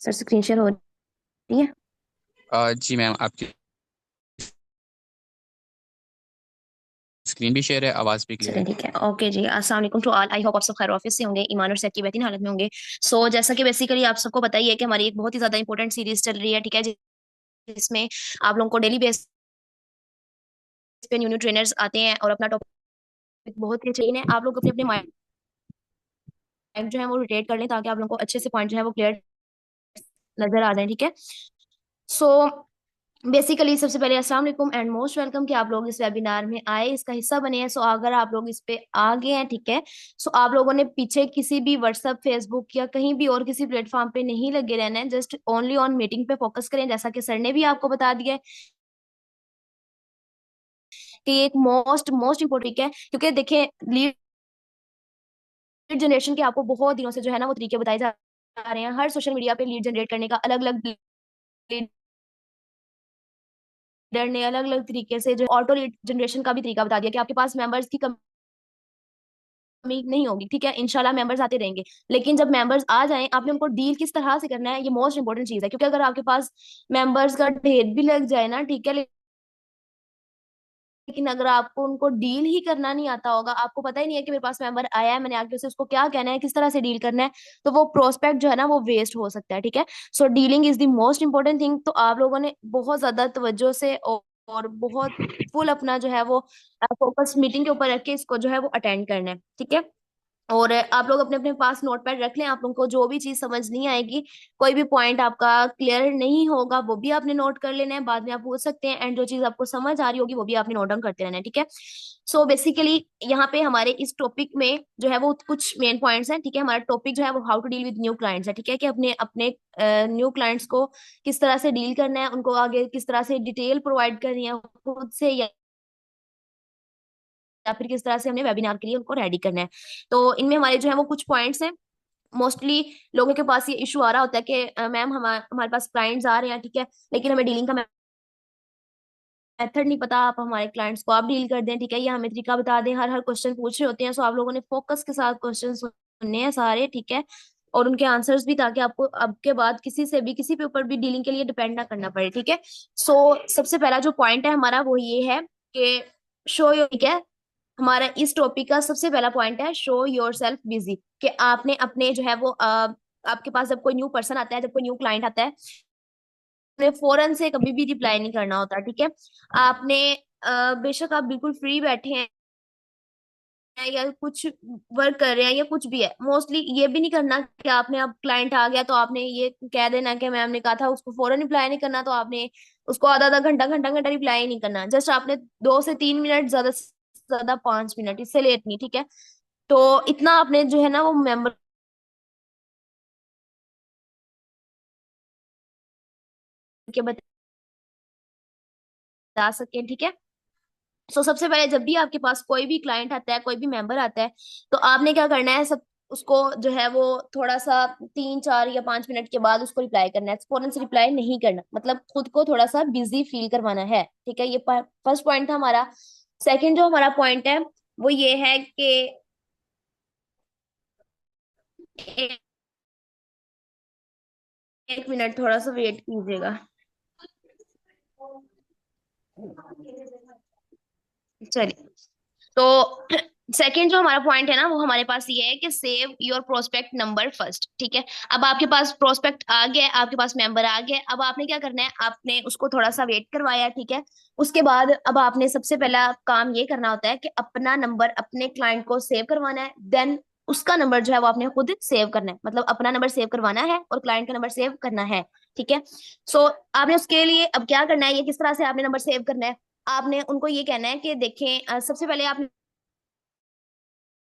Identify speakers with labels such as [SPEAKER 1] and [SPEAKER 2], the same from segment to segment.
[SPEAKER 1] Sir screen share हो रही है?
[SPEAKER 2] जी मैम, आपकी स्क्रीन भी शेयर है, आवाज़ भी क्लियर
[SPEAKER 1] चलिए
[SPEAKER 2] है।
[SPEAKER 1] ठीक है। ओके जी, अस्सलाम वालेकुम टू ऑल। आई होप आप सब खैर ऑफिस से होंगे, ईमान और सेहत की बेहतरीन हालत में होंगे। सो जैसा कि बेसिकली आप सबको पता ही है कि हमारी एक बहुत ही ज्यादा इंपॉर्टेंट सीरीज चल रही है, ठीक है, जिसमें आप लोगों को डेली बेस पे न्यू न्यू ट्रेनर्स आते हैं और अपना टॉपिक बहुत ही चाहिए है। आप लोग अपने अपने माइंड जो है वो रोटेट कर लें ताकि आप लोगों को अच्छे से पॉइंट जो है वो क्लियर नजर आ जाए, ठीक है। सो बेसिकली सबसे पहले अस्सलाम वालेकुम एंड मोस्ट वेलकम कि आप लोग इस वेबिनार में आए, इसका हिस्सा बने हैं। सो अगर आप लोग इस पे आ गए हैं, ठीक है, सो आप लोगों ने पीछे किसी भी व्हाट्सएप, फेसबुक या कहीं भी और किसी प्लेटफॉर्म पे नहीं लगे रहना है। जस्ट ओनली ऑन मीटिंग पे फोकस करें, जैसा कि सर ने भी आपको बता दिया है कि ये एक मोस्ट मोस्ट इंपॉर्टेंट है, क्योंकि देखें लीड जनरेशन के आपको बहुत दिनों से जो है ना वो तरीके बताए जा रहे हैं। हर सोशल मीडिया पे लीड जनरेट करने का अलग अलग लीडर ने अलग अलग तरीके से जो ऑटो लीड जनरेशन का भी तरीका बता दिया कि आपके पास मेंबर्स की कमी नहीं होगी, ठीक है, इंशाल्लाह मेंबर्स आते रहेंगे। लेकिन जब मेंबर्स आ जाएं, आपने उनको डील किस तरह से करना है, ये मोस्ट इंपॉर्टेंट चीज है। क्योंकि अगर आपके पास मेंबर्स का ढेर भी लग जाए ना, ठीक है, लेकिन अगर आपको उनको डील ही करना नहीं आता होगा, आपको पता ही नहीं है कि मेरे पास मेंबर आया है, मैंने आगे उसे उसको क्या कहना है, किस तरह से डील करना है, तो वो प्रोस्पेक्ट जो है ना वो वेस्ट हो सकता है, ठीक है। So dealing is the most important thing. तो आप लोगों ने बहुत ज्यादा तवज्जो से और बहुत फुल अपना जो है वो फोकस मीटिंग के ऊपर रख के इसको जो है वो अटेंड करना है, ठीक है। और आप लोग अपने अपने पास नोट पैड रख लें। आप लोगों को जो भी चीज समझ नहीं आएगी, कोई भी पॉइंट आपका क्लियर नहीं होगा, वो भी आपने नोट कर लेना है, बाद में आप पूछ सकते हैं। एंड जो चीज आपको समझ आ रही होगी वो भी आपने नोट डाउन करते रहना है, ठीक है। सो बेसिकली यहाँ पे हमारे इस टॉपिक में जो है वो कुछ मेन पॉइंट्स हैं, ठीक है। हमारा टॉपिक जो है वो how to deal with new clients है, ठीक है, कि अपने अपने न्यू क्लाइंट्स को किस तरह से डील करना है, उनको आगे किस तरह से डिटेल प्रोवाइड करनी है खुद से, या फिर किस तरह से हमने वेबिनार के लिए उनको रेडी करना है। तो इनमें हमारे जो है वो कुछ पॉइंट्स हैं। मोस्टली लोगों के पास ये इशू आ रहा होता है कि मैम हमारे पास क्लाइंट्स आ रहे हैं, ठीक है, लेकिन हमें डीलिंग का मेथड नहीं पता, आप हमारे क्लाइंट्स को आप डील कर दें, ठीक है, या हमें तरीका बता दें। हर हर क्वेश्चन पूछ रहे होते हैं, सो आप लोगों ने फोकस के साथ क्वेश्चन सुनने हैं सारे, ठीक है, और उनके आंसर्स भी, ताकि आपको अब के बाद किसी से भी किसी के ऊपर भी डीलिंग के लिए डिपेंड ना करना पड़े, ठीक है। सो सबसे पहला जो पॉइंट है हमारा वो ये है कि शो योर, ठीक है, हमारा इस टॉपिक का सबसे पहला पॉइंट है शो योर सेल्फ बिजी। कि आपने अपने जो है वो आपके पास जब कोई न्यू पर्सन आता है, जब कोई न्यू क्लाइंट आता है, आपने फौरन से कभी भी रिप्लाई नहीं करना होता, ठीक है। आपने बेशक आप बिल्कुल फ्री बैठे हैं या कुछ वर्क कर रहे हैं या कुछ भी है, मोस्टली ये भी नहीं करना कि आपने अब क्लाइंट आ गया तो आपने ये कह देना कि मैम ने कहा था उसको फौरन रिप्लाई नहीं करना, तो आपने उसको आधा आधा घंटा घंटा घंटा रिप्लाई नहीं करना। जस्ट आपने 2 से 3 मिनट, ज्यादा से ज्यादा 5 मिनट, इससे लेट नहीं, ठीक है। तो इतना आपने जो है ना वो मेंबर के बता सके, ठीक है। सो सबसे पहले जब भी आपके पास कोई भी क्लाइंट आता है, कोई भी मेंबर आता है, तो आपने क्या करना है, सब उसको जो है वो थोड़ा सा 3 4 या 5 मिनट के बाद उसको रिप्लाई करना है। फौरन से रिप्लाई नहीं करना, मतलब खुद को थोड़ा सा बिजी फील करवाना है, ठीक है। ये फर्स्ट पॉइंट था हमारा। सेकंड जो हमारा पॉइंट है वो ये है कि एक, 1 मिनट थोड़ा सा वेट कीजिएगा। चलिए, तो सेकंड जो हमारा पॉइंट है ना वो हमारे पास ये है कि save your prospect number first, ठीक है। अब आपके पास प्रोस्पेक्ट आ गया है, आपके पास मेंबर आ गया है, अब आपने क्या करना है, आपने उसको थोड़ा सा वेट करवाया, ठीक है। उसके बाद अब आपने सबसे पहला काम ये करना होता है कि अपना नंबर अपने क्लाइंट को सेव करवाना है। देन उसका नंबर जो है वो आपने खुद सेव करना है, मतलब अपना नंबर सेव करवाना है और क्लाइंट का नंबर सेव करना है, ठीक है। सो आपने उसके लिए अब क्या करना है, ये किस तरह से आपने नंबर सेव करना है, आपने उनको ये कहना है कि देखें सबसे पहले आपने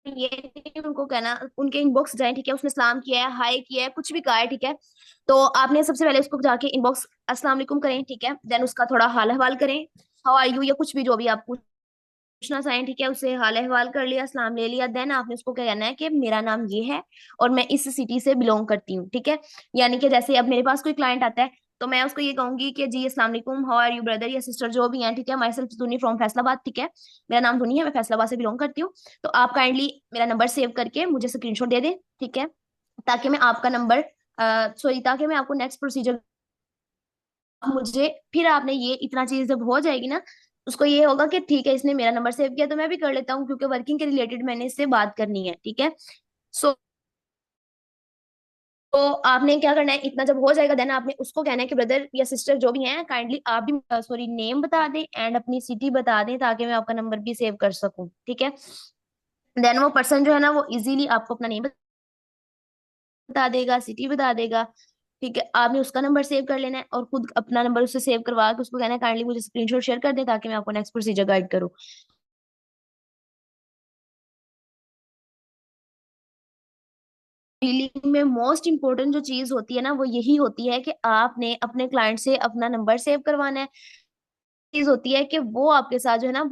[SPEAKER 1] ये नहीं उनको कहना, उनके इनबॉक्स जाए, ठीक है, उसने सलाम किया है, हाय किया है, कुछ भी कहा है, ठीक है, तो आपने सबसे पहले उसको जाके इनबॉक्स अस्सलाम वालेकुम करें, ठीक है। देन उसका थोड़ा हाल अहवाल करें, हाउ आर यू, या कुछ भी जो भी आप पूछना चाहें, ठीक है, उससे हाल अहवाल कर लिया, सलाम ले लिया। देन आपने उसको क्या कहना है कि मेरा नाम ये है और मैं इस सिटी से बिलोंग करती हूँ, ठीक है। यानी कि जैसे अब मेरे पास कोई क्लाइंट आता है, तो मैं उसको ये कहूंगी कि जी अस्सलाम वालेकुम, हाउ आर यू ब्रदर या सिस्टर जो भी हैं, ठीक है, माई सेल्फ दुनी फ्रॉम फैसलाबाद, ठीक है, मेरा नाम दुनी है, मैं फैसलाबाद से बिलोंग करती हूँ। तो आप काइंडली मेरा नंबर सेव करके मुझे स्क्रीनशॉट दे दें, ठीक है। ताकि मैं आपका नंबर सॉरी, ताकि मैं आपको नेक्स्ट प्रोसीजर मुझे, फिर आपने ये इतना चीज जब हो जाएगी ना, उसको ये होगा कि ठीक है इसने मेरा नंबर सेव किया तो मैं भी कर लेता हूँ, क्योंकि वर्किंग के रिलेटेड मैंने इससे बात करनी है, ठीक है। सो तो आपने क्या करना है, इतना जब हो जाएगा देन आपने उसको कहना है कि ब्रदर या सिस्टर जो भी हैं, काइंडली आप भी सॉरी नेम बता दें एंड अपनी सिटी बता दें, ताकि मैं आपका नंबर भी सेव कर सकूं, ठीक है। देन वो पर्सन जो है ना वो इजीली आपको अपना नेम बता देगा, सिटी बता देगा, ठीक है। आपने उसका नंबर सेव कर लेना है और खुद अपना नंबर उससे सेव करवा के उसको कहना है काइंडली मुझे स्क्रीनशॉट शेयर कर दे, ताकि मैं आपको नेक्स्ट प्रोसीजर गाइड करूँ। डीलिंग में मोस्ट इंपॉर्टेंट जो चीज होती है ना वो यही होती है कि आपने अपने क्लाइंट से अपना नंबर सेव करवाना है। चीज होती है कि वो आपके साथ जो है ना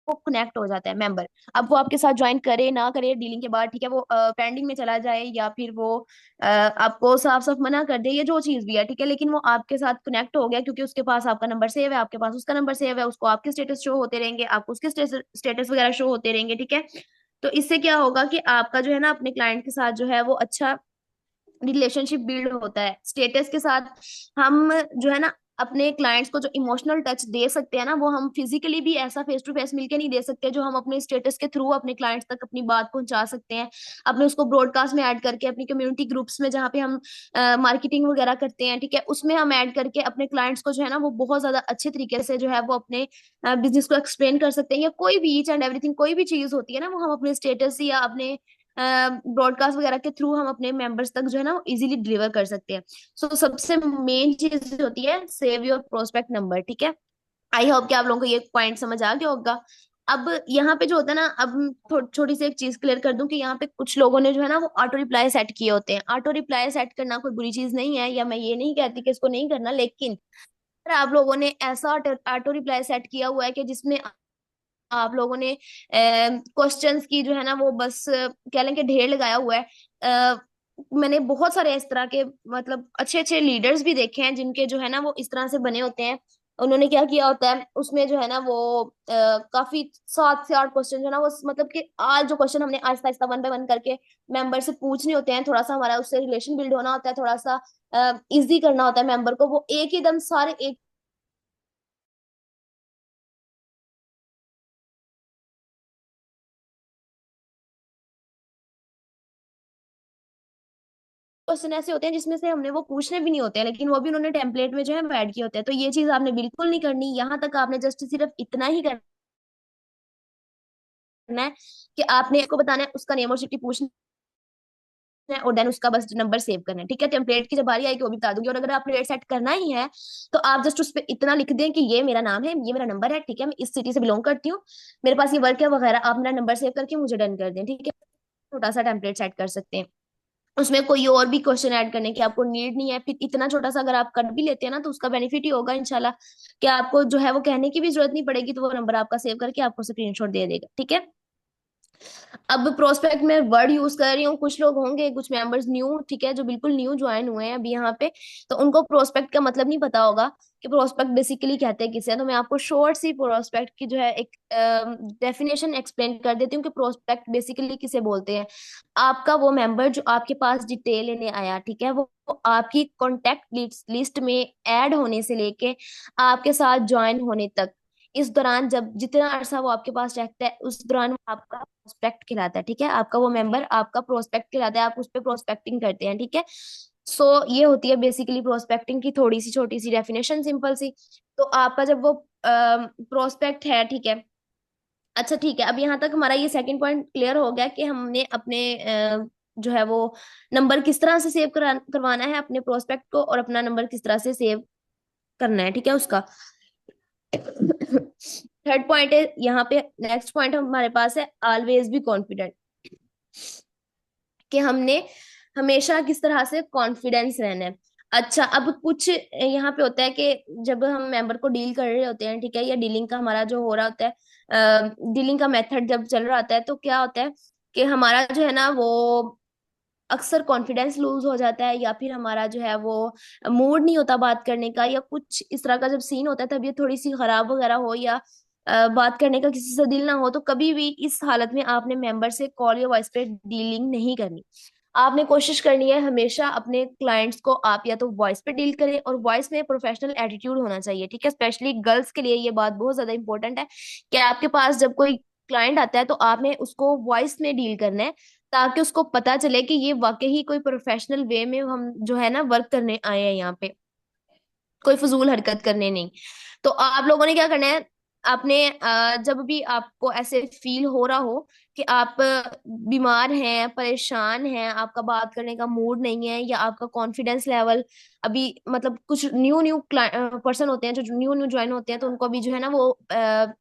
[SPEAKER 1] वो कनेक्ट हो जाता है मेंबर। अब वो आपके साथ ज्वाइन करे ना करे डीलिंग के बाद, ठीक है, वो पेंडिंग में चला जाए या फिर वो आपको साफ साफ मना कर दे, ये जो चीज भी है, ठीक है, लेकिन वो आपके साथ कनेक्ट हो गया क्योंकि उसके पास आपका नंबर सेव है, आपके पास उसका नंबर सेव है, उसको आपके स्टेटस शो होते रहेंगे, आपको उसके स्टेटस वगैरह शो होते रहेंगे, ठीक है। तो इससे क्या होगा कि आपका जो है ना अपने क्लाइंट के साथ जो है वो अच्छा रिलेशनशिप बिल्ड होता है। स्टेटस के साथ हम जो है ना अपने क्लाइंट्स को जो इमोशनल टच दे सकते हैं ना, वो हम फिजिकली भी ऐसा फेस टू फेस मिलके नहीं दे सकते, जो हम अपने स्टेटस के थ्रू अपने क्लाइंट्स तक अपनी बात पहुंचा सकते हैं, अपने उसको ब्रॉडकास्ट में ऐड करके, अपनी कम्युनिटी ग्रुप्स में जहाँ पे हम मार्केटिंग वगैरह करते हैं, ठीक है, उसमें हम ऐड करके अपने क्लाइंट्स को जो है ना वो बहुत ज्यादा अच्छे तरीके से जो है वो अपने बिजनेस को एक्सप्लेन कर सकते हैं, या कोई भी ईच एंड एवरीथिंग कोई भी चीज होती है ना वो हम अपने स्टेटस या अपने ब्रॉडकास्ट वगैरह के थ्रू हम अपने मेंबर्स तक जो है ना इजीली डिलीवर कर सकते हैं। सो सबसे मेन चीज होती है सेव योर प्रोस्पेक्ट नंबर, ठीक है। आई होप कि आप लोगों को ये पॉइंट समझ आ गया होगा। अब यहाँ पे जो होता है ना, अब छोटी सी एक चीज क्लियर कर दूं कि यहाँ पे कुछ लोगों ने जो है ना वो ऑटो रिप्लाई सेट किए होते हैं। ऑटो रिप्लाई सेट करना कोई बुरी चीज नहीं है, या मैं ये नहीं कहती कि इसको नहीं करना, लेकिन अगर आप लोगों ने ऐसा ऑटो रिप्लाई सेट किया हुआ है कि जिसमें आप लोगों ने क्वेश्चंस की जो है ना वो बस कह लें कि ढेर लगाया हुआ है। मैंने बहुत सारे इस तरह के मतलब अच्छे अच्छे लीडर्स भी देखे हैं जिनके जो है ना वो इस तरह से बने होते हैं। उन्होंने क्या किया होता है उसमें जो है ना वो काफी 7 से 8 क्वेश्चन जो है ना वो मतलब कि आज जो क्वेश्चन हमने Aahista Aahista one by one करके मेंबर से पूछने होते हैं, थोड़ा सा हमारा उससे रिलेशन बिल्ड होना होता है, थोड़ा सा इजी करना होता है मेंबर को, वो एक ही दम सारे एक क्वेश्चन ऐसे होते हैं जिसमें से हमने वो पूछने भी नहीं होते हैं, लेकिन वो भी उन्होंने टेम्पलेट में जो है ऐड किए होते हैं। तो ये चीज आपने बिल्कुल नहीं करनी, यहाँ तक आपने जस्ट सिर्फ इतना ही करना है कि आपने को बताना है उसका नेम और सिटी पूछना है, और देन उसका बस नंबर सेव करना है, ठीक है। टेम्पलेट की जब बारी आएगी वो भी बता दूंगी, और अगर आप रेट सेट करना ही है तो आप जस्ट उस पर इतना लिख दें कि ये मेरा नाम है, ये मेरा नंबर है, ठीक है, मैं इस सिटी से बिलोंग करती हूँ, मेरे पास ये वर्क है वगैरह, आप मेरा नंबर सेव करके मुझे डन कर दें, ठीक है। छोटा सा टेम्पलेट सेट कर सकते हैं, उसमें कोई और भी क्वेश्चन ऐड करने की आपको नीड नहीं है। फिर इतना छोटा सा अगर आप कर भी लेते हैं ना तो उसका बेनिफिट ही होगा इंशाल्लाह कि आपको जो है वो कहने की भी जरूरत नहीं पड़ेगी, तो वो नंबर आपका सेव करके आपको स्क्रीनशॉट दे देगा, ठीक है। अब प्रोस्पेक्ट में वर्ड यूज कर रही हूँ, कुछ लोग होंगे कुछ मेंबर्स न्यू, ठीक है, जो बिल्कुल न्यू ज्वाइन हुए हैं अभी यहाँ पे, तो उनको प्रोस्पेक्ट का मतलब नहीं पता होगा कि प्रोस्पेक्ट बेसिकली कहते हैं किसे। तो मैं आपको शॉर्ट सी प्रोस्पेक्ट की जो है एक डेफिनेशन एक्सप्लेन कर देती हूँ कि प्रोस्पेक्ट बेसिकली किसे बोलते हैं। आपका वो मेंबर जो आपके पास डिटेल लेने आया, ठीक है, वो आपकी कॉन्टेक्ट लिस्ट में ऐड होने से लेके आपके साथ ज्वाइन होने तक, इस दौरान जब जितना अरसा वो आपके पास रहता है उस दौरान वो आपका प्रोस्पेक्ट कहलाता है, ठीक है। आपका वो मेंबर आपका प्रोस्पेक्ट कहलाता है, आप उस पर प्रोस्पेक्टिंग करते हैं, ठीक है। सो ये होती है बेसिकली प्रोस्पेक्टिंग की थोड़ी सी छोटी सी डेफिनेशन, सिंपल सी। तो आपका जब वो प्रोस्पेक्ट है, ठीक है, अच्छा ठीक है, अब यहाँ तक हमारा ये सेकंड पॉइंट क्लियर हो गया कि हमने अपने जो है वो नंबर किस तरह से सेव करवाना है अपने प्रोस्पेक्ट को, और अपना नंबर किस तरह से सेव करना है, ठीक है, उसका। थर्ड पॉइंट है यहाँ पे, नेक्स्ट पॉइंट हमारे पास है ऑलवेज बी कॉन्फिडेंट, कि हमने हमेशा किस तरह से कॉन्फिडेंस रहना है। अच्छा, अब कुछ यहाँ पे होता है कि जब हम मेंबर को डील कर रहे होते हैं, ठीक है, या डीलिंग का हमारा जो हो रहा होता है, डीलिंग का मेथड जब चल रहा होता है, तो क्या होता है कि हमारा जो है ना वो अक्सर कॉन्फिडेंस लूज हो जाता है, या फिर हमारा जो है वो मूड नहीं होता बात करने का, या कुछ इस तरह का जब सीन होता है, तबीयत थोड़ी सी खराब वगैरह हो, या बात करने का किसी से दिल ना हो, तो कभी भी इस हालत में आपने मेंबर से कॉल या वॉइस पे डीलिंग नहीं करनी। आपने कोशिश करनी है हमेशा अपने क्लाइंट्स को आप या तो वॉइस पे डील करें, और वॉइस में प्रोफेशनल एटीट्यूड होना चाहिए, ठीक है। स्पेशली गर्ल्स के लिए ये बात बहुत ज्यादा इंपॉर्टेंट है कि आपके पास जब कोई क्लाइंट आता है तो आपने उसको वॉइस में डील करना है, ताकि उसको पता चले कि ये वाकई ही कोई प्रोफेशनल वे में हम जो है ना वर्क करने आए हैं यहाँ पे, कोई फजूल हरकत करने नहीं। तो आप लोगों ने क्या करना है, आपने जब भी आपको ऐसे फील हो रहा हो कि आप बीमार हैं, परेशान हैं, आपका बात करने का मूड नहीं है, या आपका कॉन्फिडेंस लेवल अभी, मतलब कुछ न्यू न्यू पर्सन होते हैं जो न्यू न्यू ज्वाइन होते हैं, तो उनको अभी जो है ना वो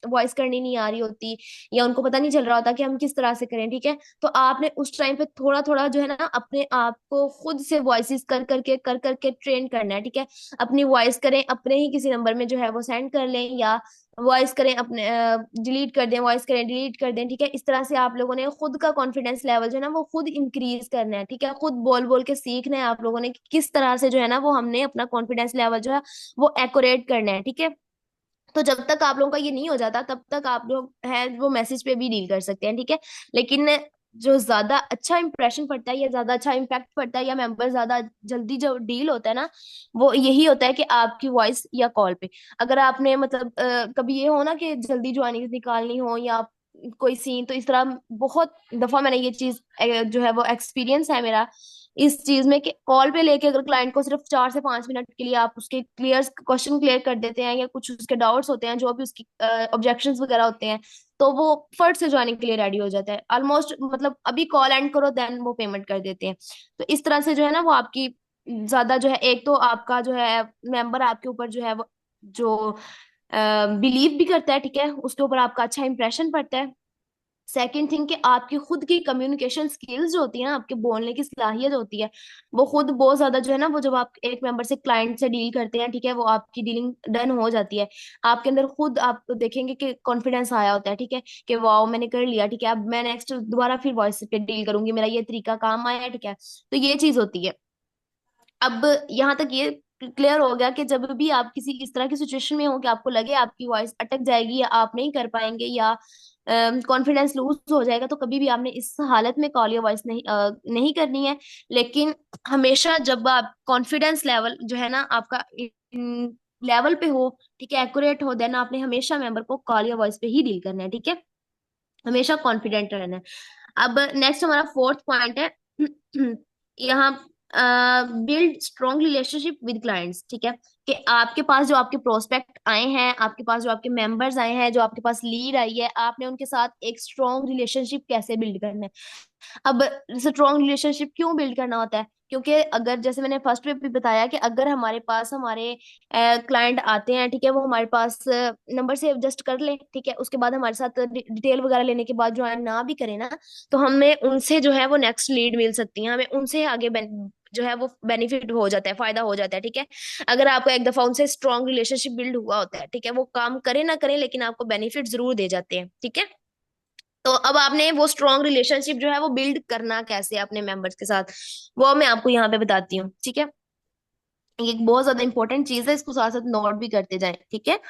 [SPEAKER 1] वॉइस करनी नहीं आ रही होती, या उनको पता नहीं चल रहा होता कि हम किस तरह से करें, ठीक है। तो आपने उस टाइम पे थोड़ा थोड़ा जो है ना अपने आप को खुद से वॉइसेस कर करके ट्रेन करना है, ठीक है। अपनी वॉइस करें, अपने ही किसी नंबर में जो है वो सेंड कर लें, या वॉइस करें अपने, डिलीट कर दें, वॉइस करें डिलीट कर दें, ठीक है। इस तरह से आप लोगों ने खुद का कॉन्फिडेंस लेवल जो है ना वो खुद इंक्रीज करना है, ठीक है। खुद बोल बोल के सीखना है आप लोगों ने कि किस तरह से जो है ना वो हमने अपना कॉन्फिडेंस लेवल जो है वो एक्यूरेट करना है, ठीक है। तो जब तक आप लोगों का ये नहीं हो जाता तब तक आप लोग है वो मैसेज पे भी डील कर सकते हैं, ठीक है। लेकिन जो ज्यादा अच्छा इंप्रेशन पड़ता है या ज्यादा अच्छा इम्पैक्ट पड़ता है या मेंबर ज्यादा जल्दी जो डील होता है ना, वो यही होता है कि आपकी वॉइस या कॉल पे। अगर आपने मतलब कभी ये हो ना कि जल्दी ज्वाइनिंग निकालनी हो या कोई सीन, तो इस तरह बहुत दफा मैंने ये चीज जो है वो एक्सपीरियंस है मेरा इस चीज में, कि कॉल पे लेके अगर क्लाइंट को सिर्फ 4 से 5 मिनट के लिए आप उसके क्वेश्चन क्लियर कर देते हैं, या कुछ उसके डाउट्स होते हैं, जो भी उसकी ऑब्जेक्शंस वगैरह होते हैं, तो वो फट से ज्वाइनिंग के लिए रेडी हो जाता है ऑलमोस्ट, मतलब अभी कॉल एंड करो देन वो पेमेंट कर देते हैं। तो इस तरह से जो है ना वो आपकी ज्यादा जो है, एक तो आपका जो है मेंबर आपके ऊपर जो है वो जो बिलीव भी करता है, ठीक है, उसके ऊपर आपका अच्छा इंप्रेशन पड़ता है। सेकंड थिंग कि आपकी खुद की कम्युनिकेशन स्किल्स जो होती है ना, आपके बोलने की सलाहियत होती है, वो खुद बहुत ज्यादा जो है ना, वो जब आप एक मेंबर से क्लाइंट से डील करते हैं, ठीक है, वो आपकी डीलिंग डन हो जाती है, आपके अंदर खुद आप देखेंगे कि कॉन्फिडेंस आया होता है, ठीक है, कि वाओ मैंने कर लिया, ठीक है, अब मैं नेक्स्ट दोबारा फिर वॉइस पे डील करूंगी, मेरा ये तरीका काम आया है, ठीक है। तो ये चीज होती है। अब यहाँ तक ये क्लियर हो गया कि जब भी आप किसी इस तरह की सिचुएशन में हो कि आपको लगे आपकी वॉइस अटक जाएगी या आप नहीं कर पाएंगे या कॉन्फिडेंस लूज हो जाएगा, तो कभी भी आपने इस हालत में कॉल या वॉइस नहीं करनी है। लेकिन हमेशा जब आप कॉन्फिडेंस लेवल जो है ना आपका लेवल पे हो, ठीक है, एक्यूरेट हो, देन आपने हमेशा मेंबर को कॉल या वॉइस पे ही डील करना है, ठीक है। हमेशा कॉन्फिडेंट रहना है। अब नेक्स्ट हमारा फोर्थ पॉइंट है यहाँ, build strong relationship with clients, ठीक है। कि आपके पास जो आपके प्रोस्पेक्ट आए हैं, आपके पास जो आपके मेंबर्स आए हैं, जो आपके पास लीड आई है, आपने उनके साथ एक स्ट्रॉन्ग रिलेशनशिप कैसे बिल्ड करना है। अब स्ट्रॉन्ग रिलेशनशिप क्यों बिल्ड करना होता है, क्योंकि अगर जैसे मैंने फर्स्ट में भी बताया कि अगर हमारे पास हमारे क्लाइंट आते हैं, ठीक है, वो हमारे पास नंबर से एडजस्ट कर ले, ठीक है, उसके बाद हमारे साथ डिटेल वगैरह लेने के बाद ज्वाइन ना भी करें ना, तो हमें उनसे जो है वो नेक्स्ट लीड मिल सकती है, हमें उनसे आगे जो है वो बेनिफिट हो जाता है, फायदा हो जाता है, ठीक है। अगर आपको एक दफा उनसे स्ट्रॉन्ग रिलेशनशिप बिल्ड हुआ होता है, ठीक है, वो काम करे ना करे लेकिन आपको बेनिफिट जरूर दे जाते हैं, ठीक है। तो अब आपने वो स्ट्रॉन्ग रिलेशनशिप जो है वो बिल्ड करना कैसे अपने मेंबर्स के साथ, वो मैं आपको यहाँ पे बताती हूँ, ठीक है। ये एक बहुत ज्यादा इंपॉर्टेंट चीज है, इसको साथ साथ नोट भी करते जाएं, ठीक है।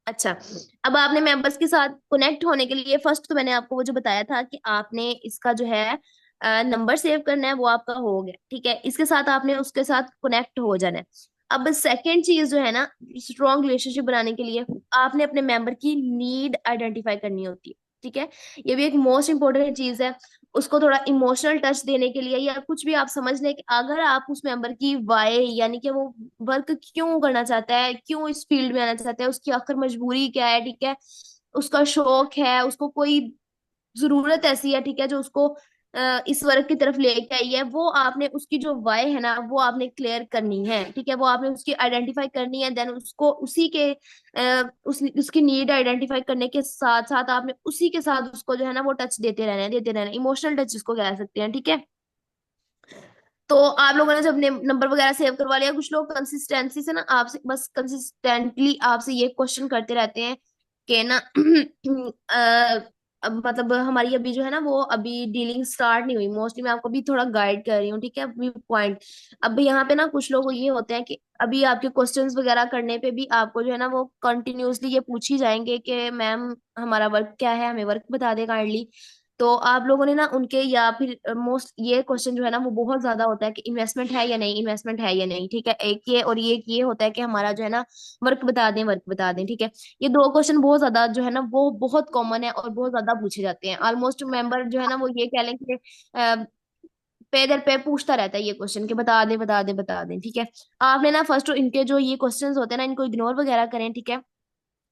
[SPEAKER 1] अच्छा, अब आपने मेंबर्स के साथ कनेक्ट होने के लिए फर्स्ट तो मैंने आपको वो जो बताया था कि आपने इसका जो है नंबर सेव करना है, वो आपका हो गया, ठीक है, इसके साथ आपने उसके साथ कनेक्ट हो जाना है। अब सेकंड चीज जो है ना स्ट्रॉन्ग रिलेशनशिप बनाने के लिए, आपने अपने मेंबर की नीड आइडेंटिफाई करनी होती है, ठीक है। ये भी एक मोस्ट इंपॉर्टेंट चीज है। उसको थोड़ा इमोशनल टच देने के लिए या कुछ भी आप समझ लें कि अगर आप उस मेंबर की वाई, यानी कि वो वर्क क्यों करना चाहता है, क्यों इस फील्ड में आना चाहता है, उसकी आखिर मजबूरी क्या है, ठीक है, उसका शौक है, उसको कोई जरूरत ऐसी है, ठीक है, जो उसको इस वर्क की तरफ लेके आई है, वो आपने उसकी जो वाई है ना वो आपने क्लियर करनी है, ठीक है, वो आपने उसकी आइडेंटिफाई करनी है, देन उसको उसी के उसकी नीड आइडेंटिफाई करने के साथ साथ आपने उसी के साथ उसको जो है ना वो टच देते रहना, इमोशनल टच जिसको कह सकते हैं, ठीक है। तो आप लोगों ने जब नंबर वगैरह सेव करवा लिया, कुछ लोग कंसिस्टेंसी से ना आपसे बस कंसिस्टेंटली आपसे ये क्वेश्चन करते रहते हैं कि ना अब मतलब हमारी अभी जो है ना वो अभी डीलिंग स्टार्ट नहीं हुई, मोस्टली मैं आपको भी थोड़ा गाइड कर रही हूँ, ठीक है अभी पॉइंट। अब यहाँ पे ना कुछ लोग ये होते हैं कि अभी आपके क्वेश्चंस वगैरह करने पे भी आपको जो है ना वो कंटिन्यूअसली ये पूछ ही जाएंगे कि मैम हमारा वर्क क्या है, हमें वर्क बता दे काइंडली। तो आप लोगों ने ना उनके, या फिर मोस्ट ये क्वेश्चन जो है ना वो बहुत ज्यादा होता है कि इन्वेस्टमेंट है या नहीं, इन्वेस्टमेंट है या नहीं, ठीक है एक ये, और ये होता है कि हमारा जो है ना वर्क बता दें, वर्क बता दें, ठीक है। ये दो क्वेश्चन बहुत ज्यादा जो है ना वो बहुत कॉमन है और बहुत ज्यादा पूछे जाते हैं। ऑलमोस्ट मेंबर जो है ना वो ये कह लें कि पे दर पे पूछता रहता है ये क्वेश्चन कि बता दें बता दें बता दें, ठीक है। आपने ना फर्स्ट इनके जो ये क्वेश्चंस होते हैं ना इनको इग्नोर वगैरह करें, ठीक है,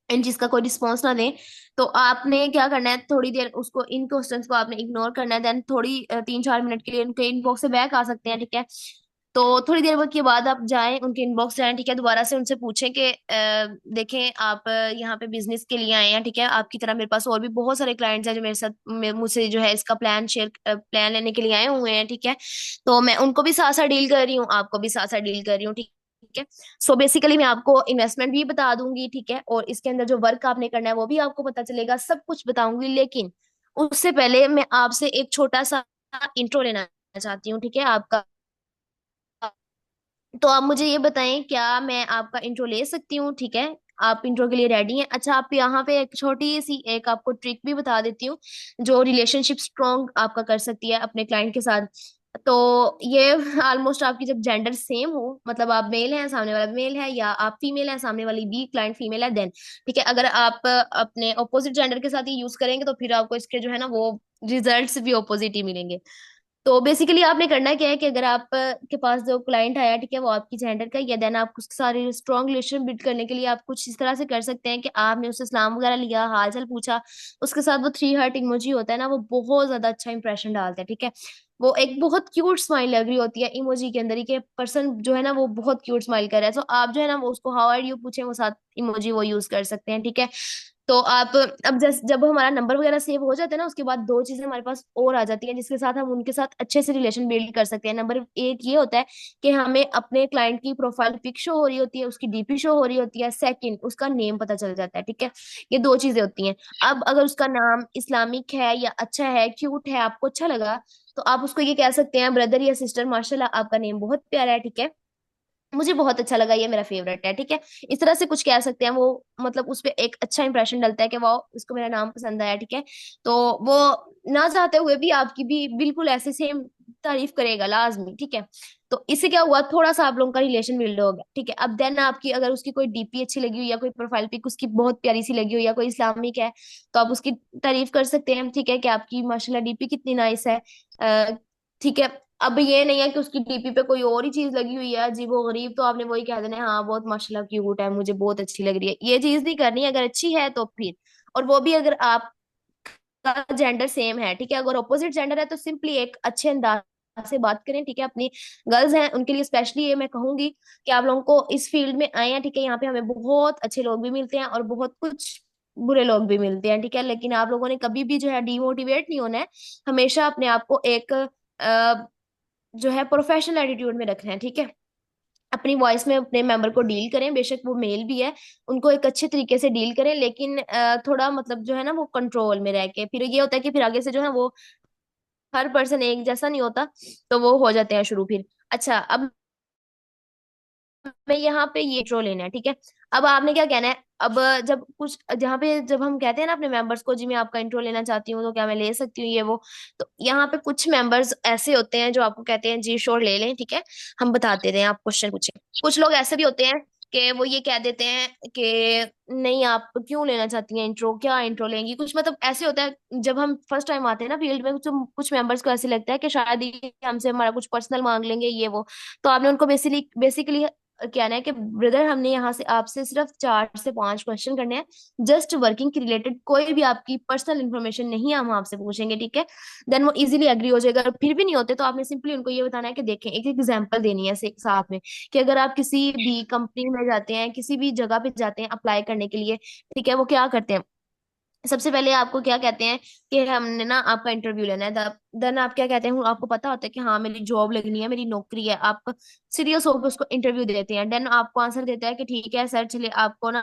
[SPEAKER 1] इन जिसका कोई रिस्पॉन्स ना दें। तो आपने क्या करना है, थोड़ी देर उसको, इन क्वेश्चंस को आपने इग्नोर करना है, देन थोड़ी 3-4 मिनट के लिए उनके इनबॉक्स से बैक आ सकते हैं, ठीक है। तो थोड़ी देर के बाद आप जाएं, उनके इनबॉक्स जाएं, ठीक है, दोबारा से उनसे पूछें कि देखें आप यहाँ पे बिजनेस के लिए आए हैं, ठीक है, आपकी तरह मेरे पास और भी बहुत सारे क्लाइंट्स हैं जो मेरे साथ मुझसे जो है इसका प्लान लेने के लिए आए हुए हैं, ठीक है। तो मैं उनको भी साथ साथ डील कर रही हूँ, आपको भी साथ साथ डील कर रही हूँ, ठीक है। सो बेसिकली मैं आपको इन्वेस्टमेंट भी बता दूंगी, ठीक है, और इसके अंदर जो वर्क आपने करना है वो भी आपको पता चलेगा, सब कुछ बताऊंगी। लेकिन उससे पहले मैं आपसे एक छोटा सा इंट्रो लेना चाहती हूँ, ठीक है आपका। तो आप मुझे ये बताएं, क्या मैं आपका इंट्रो ले सकती हूँ, ठीक है। आप इंट्रो के लिए रेडी हैं? अच्छा, आप यहाँ पे एक छोटी सी एक आपको ट्रिक भी बता देती हूँ जो रिलेशनशिप स्ट्रॉन्ग आपका कर सकती है अपने क्लाइंट के साथ। तो ये ऑलमोस्ट आपकी जब जेंडर सेम हो, मतलब आप मेल हैं, सामने वाला मेल है, या आप फीमेल हैं, सामने वाली भी क्लाइंट फीमेल है, देन ठीक है। अगर आप अपने ऑपोजिट जेंडर के साथ ये यूज करेंगे तो फिर आपको इसके जो है ना वो रिजल्ट्स भी ऑपोजिट ही मिलेंगे। तो बेसिकली आपने करना क्या है कि अगर आप के पास जो क्लाइंट आया, ठीक है, वो आपकी जेंडर का, या देन आप उसके सारे स्ट्रॉन्ग रिलेशन बिल्ड करने के लिए आप कुछ इस तरह से कर सकते हैं कि आपने उससे सलाम वगैरह लिया, हाल चाल पूछा, उसके साथ वो 3 हार्ट इमोजी होता है ना, वो बहुत ज्यादा अच्छा इंप्रेशन डालता है, ठीक है। वो एक बहुत क्यूट स्माइल लग रही होती है इमोजी के अंदर ही, कि पर्सन जो है ना वो बहुत क्यूट स्माइल कर रहा है, तो आप जो है ना वो उसको हाउ आर यू पूछे, वो साथ इमोजी वो यूज कर सकते हैं, ठीक है। तो आप अब जब हमारा नंबर वगैरह सेव हो जाता है ना, उसके बाद दो चीजें हमारे पास और आ जाती हैं जिसके साथ हम उनके साथ अच्छे से रिलेशन बिल्ड कर सकते हैं। नंबर एक ये होता है कि हमें अपने क्लाइंट की प्रोफाइल पिक शो हो रही होती है, उसकी डीपी शो हो रही होती है, सेकंड उसका नेम पता चल जाता है, ठीक है। ये दो चीजें होती हैं। अब अगर उसका नाम इस्लामिक है या अच्छा है, क्यूट है, आपको अच्छा लगा, तो आप उसको ये कह सकते हैं, ब्रदर या सिस्टर, माशाल्लाह आपका नेम बहुत प्यारा है, ठीक है, मुझे बहुत अच्छा लगा, ये मेरा फेवरेट है, ठीक है। इस तरह से कुछ कह सकते हैं, वो मतलब उस पे एक अच्छा इंप्रेशन डलता है कि वाह उसको मेरा नाम पसंद आया, ठीक है। तो वो ना चाहते हुए भी आपकी भी बिल्कुल ऐसे सेम तारीफ करेगा लाजमी, ठीक है। तो इससे क्या हुआ, थोड़ा सा आप लोगों का रिलेशन बिल्ड हो गया, ठीक है। अब देन आपकी अगर उसकी कोई डीपी अच्छी लगी हुई, या कोई प्रोफाइल पिक उसकी बहुत प्यारी सी लगी हुई, या कोई इस्लामिक है, तो आप उसकी तारीफ कर सकते हैं, ठीक है, कि आपकी माशाल्लाह डीपी कितनी नाइस है। ठीक है। अब ये नहीं है कि उसकी डीपी पे कोई और ही चीज लगी हुई है अजीब वो गरीब, तो आपने वही कह देना है, हाँ बहुत माशाल्लाह क्यूट है, मुझे बहुत अच्छी लग रही है, ये चीज नहीं करनी। अगर अच्छी है तो फिर, और वो भी अगर आपका जेंडर सेम है, ठीक है, अगर ऑपोजिट जेंडर है तो सिंपली एक अच्छे अंदाज से बात करें, ठीक है। अपनी गर्ल्स हैं उनके लिए स्पेशली ये मैं कहूंगी कि आप लोगों को इस फील्ड में आए हैं, ठीक है, यहाँ पे हमें बहुत अच्छे लोग भी मिलते हैं और बहुत कुछ बुरे लोग भी मिलते हैं, ठीक है, लेकिन आप लोगों ने कभी भी जो है डिमोटिवेट नहीं होना है। हमेशा अपने आप को एक जो है प्रोफेशनल एटीट्यूड में रखना है, ठीक है। अपनी वॉइस में अपने मेंबर को डील करें, बेशक वो मेल भी है, उनको एक अच्छे तरीके से डील करें, लेकिन थोड़ा मतलब जो है ना वो कंट्रोल में रह के, फिर ये होता है कि फिर आगे से जो है वो हर पर्सन एक जैसा नहीं होता, तो वो हो जाते हैं शुरू फिर। अच्छा, अब मैं यहाँ पे ये इंट्रो लेना है, ठीक है। अब आपने क्या कहना है, अब जब कुछ जहाँ पे जब हम कहते हैं ना अपने मेंबर्स को, जी मैं आपका इंट्रो लेना चाहती हूँ तो क्या मैं ले सकती हूँ ये वो, तो यहाँ पे कुछ मेंबर्स ऐसे होते हैं जो आपको कहते हैं जी श्योर ले लें, ठीक है, हम बताते रहे, आप क्वेश्चन पूछें। कुछ लोग ऐसे भी होते हैं कि वो ये कह देते हैं कि नहीं आप क्यों लेना चाहती हैं इंट्रो, क्या इंट्रो लेंगी, कुछ मतलब ऐसे होता है। जब हम फर्स्ट टाइम आते हैं ना फील्ड में, कुछ मेंबर्स को ऐसे लगता है कि शायद ये हमसे हमारा कुछ पर्सनल मांग लेंगे ये वो। तो आपने उनको बेसिकली बेसिकली कहना है कि ब्रदर हमने यहाँ से आपसे सिर्फ 4 से 5 क्वेश्चन करने हैं, जस्ट वर्किंग के रिलेटेड, कोई भी आपकी पर्सनल इन्फॉर्मेशन नहीं है हम आपसे पूछेंगे, ठीक है। देन वो इजीली एग्री हो जाएगा। अगर फिर भी नहीं होते तो आपने सिंपली उनको ये बताना है कि देखें, एक एग्जांपल देनी है साथ में, कि अगर आप किसी भी कंपनी में जाते हैं, किसी भी जगह पे जाते हैं अप्लाई करने के लिए, ठीक है, वो क्या करते हैं, सबसे पहले आपको क्या कहते हैं कि हमने ना आपका इंटरव्यू लेना है, देन आप क्या कहते हैं, आपको पता होता है कि हाँ मेरी जॉब लगनी है, मेरी नौकरी है, आप सीरियस होकर उसको इंटरव्यू देते हैं। देन आपको आंसर देता है कि ठीक है सर, चलिए आपको ना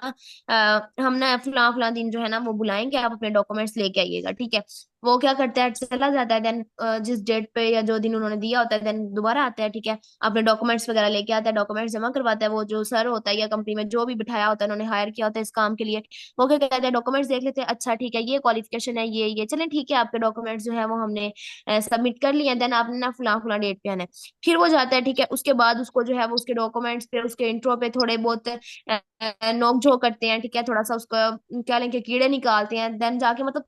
[SPEAKER 1] हम ना फलां फलां दिन जो है ना वो बुलाएंगे, आप अपने डॉक्यूमेंट्स लेके आइएगा, ठीक है। वो क्या करता है, चला जाता है। देन जिस डेट पे या जो दिन उन्होंने दिया होता है, देन दोबारा आता है, ठीक है। अपने डॉक्यूमेंट्स वगैरह लेके आता है, डॉक्यूमेंट्स जमा करवाता है। वो जो सर होता है या कंपनी में जो भी बिठाया होता है, उन्होंने हायर किया होता है इस काम के लिए, वो क्या कहते हैं, डॉक्यूमेंट्स देख लेते हैं, अच्छा ठीक है ये क्वालिफिकेशन है, ये चलें ठीक है, आपके डॉक्यूमेंट्स जो है वो हमने सबमिट कर लिए। देन आपने ना फलां फलां डेट पे आना है। फिर वो जाता है, ठीक है। उसके बाद उसको जो है वो उसके डॉक्यूमेंट्स पे, उसके इंट्रो पे थोड़े बहुत नोक झोंक करते हैं, ठीक है। थोड़ा सा उसको क्या लेंगे, कीड़े निकालते हैं। देन जाके मतलब